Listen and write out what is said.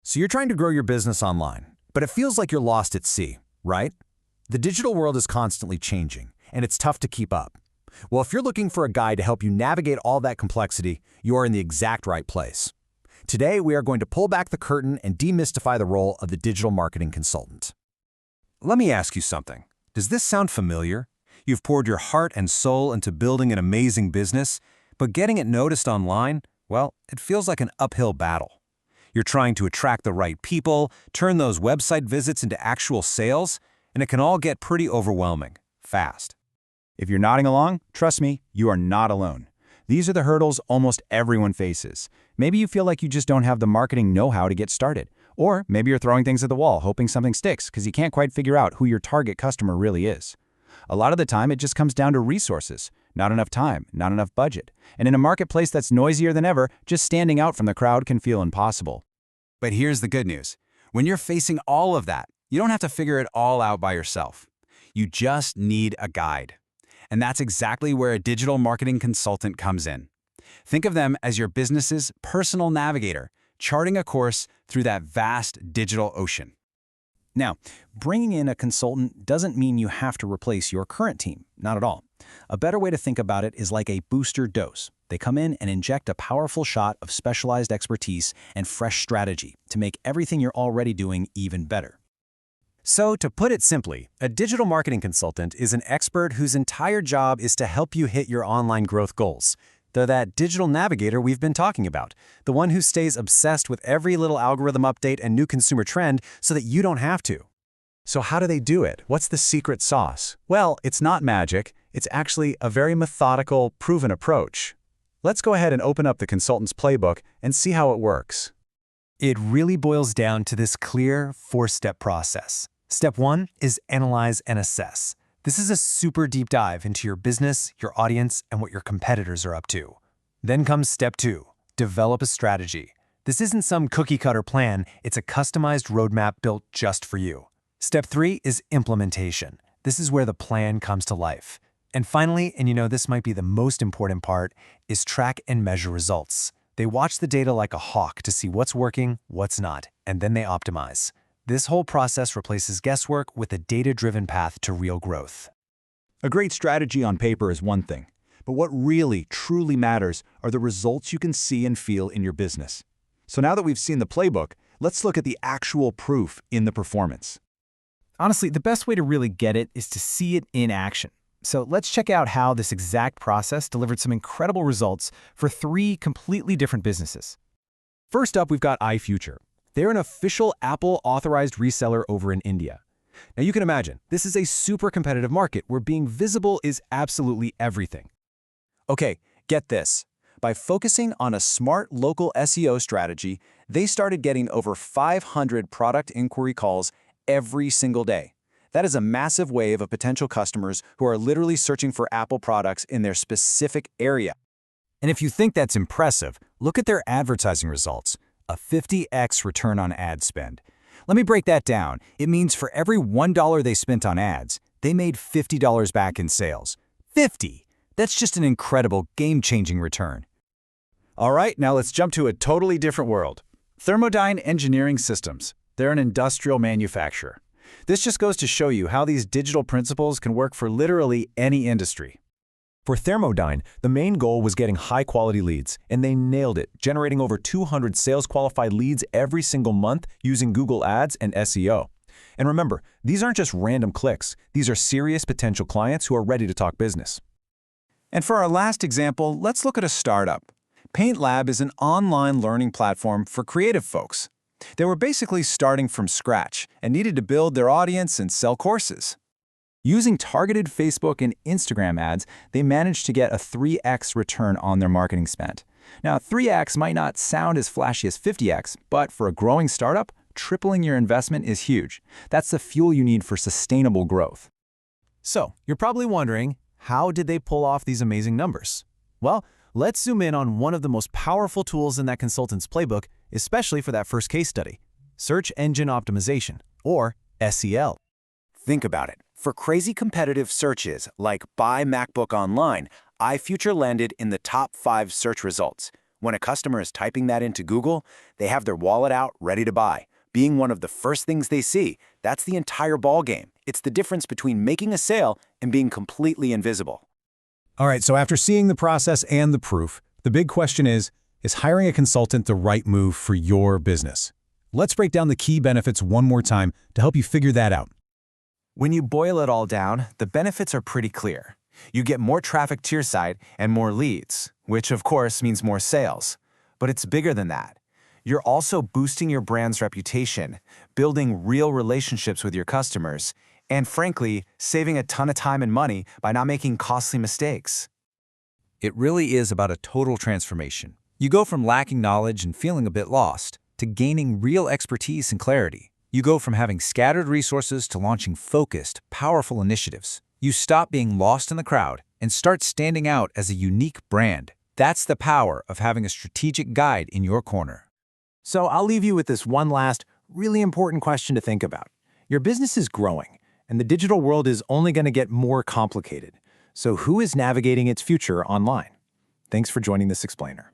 So you're trying to grow your business online, but it feels like you're lost at sea, right? The digital world is constantly changing, and it's tough to keep up. Well, if you're looking for a guide to help you navigate all that complexity, you are in the exact right place. Today, we are going to pull back the curtain and demystify the role of the digital marketing consultant. Let me ask you something. Does this sound familiar? You've poured your heart and soul into building an amazing business, but getting it noticed online, well, it feels like an uphill battle. You're trying to attract the right people, turn those website visits into actual sales, and it can all get pretty overwhelming, fast. If you're nodding along, trust me, you are not alone. These are the hurdles almost everyone faces. Maybe you feel like you just don't have the marketing know-how to get started. Or maybe you're throwing things at the wall, hoping something sticks because you can't quite figure out who your target customer really is. A lot of the time, it just comes down to resources. Not enough time, not enough budget. And in a marketplace that's noisier than ever, just standing out from the crowd can feel impossible. But here's the good news. When you're facing all of that, you don't have to figure it all out by yourself. You just need a guide. And that's exactly where a digital marketing consultant comes in. Think of them as your business's personal navigator, charting a course through that vast digital ocean. Now, bringing in a consultant doesn't mean you have to replace your current team, not at all. A better way to think about it is like a booster dose. They come in and inject a powerful shot of specialized expertise and fresh strategy to make everything you're already doing even better. So, to put it simply, a digital marketing consultant is an expert whose entire job is to help you hit your online growth goals. They're that digital navigator we've been talking about, the one who stays obsessed with every little algorithm update and new consumer trend so that you don't have to. So how do they do it? What's the secret sauce? Well, it's not magic. It's actually a very methodical, proven approach. Let's go ahead and open up the consultant's playbook and see how it works. It really boils down to this clear 4-step process. Step 1 is analyze and assess. This is a super deep dive into your business, your audience, and what your competitors are up to. Then comes step 2, develop a strategy. This isn't some cookie-cutter plan, it's a customized roadmap built just for you. Step 3 is implementation. This is where the plan comes to life. And finally, and this might be the most important part, is track and measure results. They watch the data like a hawk to see what's working, what's not, and then they optimize. This whole process replaces guesswork with a data-driven path to real growth. A great strategy on paper is one thing, but what really, truly matters are the results you can see and feel in your business. So now that we've seen the playbook, let's look at the actual proof in the performance. Honestly, the best way to really get it is to see it in action. So let's check out how this exact process delivered some incredible results for 3 completely different businesses. First up, we've got iFuture. They're an official Apple-authorized reseller over in India. Now you can imagine, this is a super competitive market where being visible is absolutely everything. Okay, get this. By focusing on a smart local SEO strategy, they started getting over 500 product inquiry calls every single day. That is a massive wave of potential customers who are literally searching for Apple products in their specific area. And if you think that's impressive, look at their advertising results. A 50x return on ad spend. Let me break that down. It means for every $1 they spent on ads, they made $50 back in sales. 50! That's just an incredible, game-changing return. All right, now let's jump to a totally different world. Thermodyne Engineering Systems. They're an industrial manufacturer. This just goes to show you how these digital principles can work for literally any industry. For Thermodyne, the main goal was getting high-quality leads, and they nailed it, generating over 200 sales-qualified leads every single month using Google Ads and SEO. And remember, these aren't just random clicks. These are serious potential clients who are ready to talk business. And for our last example, let's look at a startup. Paint Lab is an online learning platform for creative folks. They were basically starting from scratch and needed to build their audience and sell courses. Using targeted Facebook and Instagram ads, they managed to get a 3x return on their marketing spend. Now, 3x might not sound as flashy as 50x, but for a growing startup, tripling your investment is huge. That's the fuel you need for sustainable growth. So, you're probably wondering, how did they pull off these amazing numbers? Well, let's zoom in on one of the most powerful tools in that consultant's playbook, especially for that first case study: search engine optimization, or SEL. Think about it. For crazy competitive searches like buy MacBook online, iFuture landed in the top 5 search results. When a customer is typing that into Google, they have their wallet out, ready to buy. Being one of the first things they see, that's the entire ballgame. It's the difference between making a sale and being completely invisible. All right, so after seeing the process and the proof, the big question is hiring a consultant the right move for your business? Let's break down the key benefits one more time to help you figure that out. When you boil it all down, the benefits are pretty clear. You get more traffic to your site and more leads, which of course means more sales. But it's bigger than that. You're also boosting your brand's reputation, building real relationships with your customers, and frankly, saving a ton of time and money by not making costly mistakes. It really is about a total transformation. You go from lacking knowledge and feeling a bit lost to gaining real expertise and clarity. You go from having scattered resources to launching focused, powerful initiatives. You stop being lost in the crowd and start standing out as a unique brand. That's the power of having a strategic guide in your corner. So I'll leave you with this one last, really important question to think about. Your business is growing, and the digital world is only going to get more complicated. So who is navigating its future online? Thanks for joining this explainer.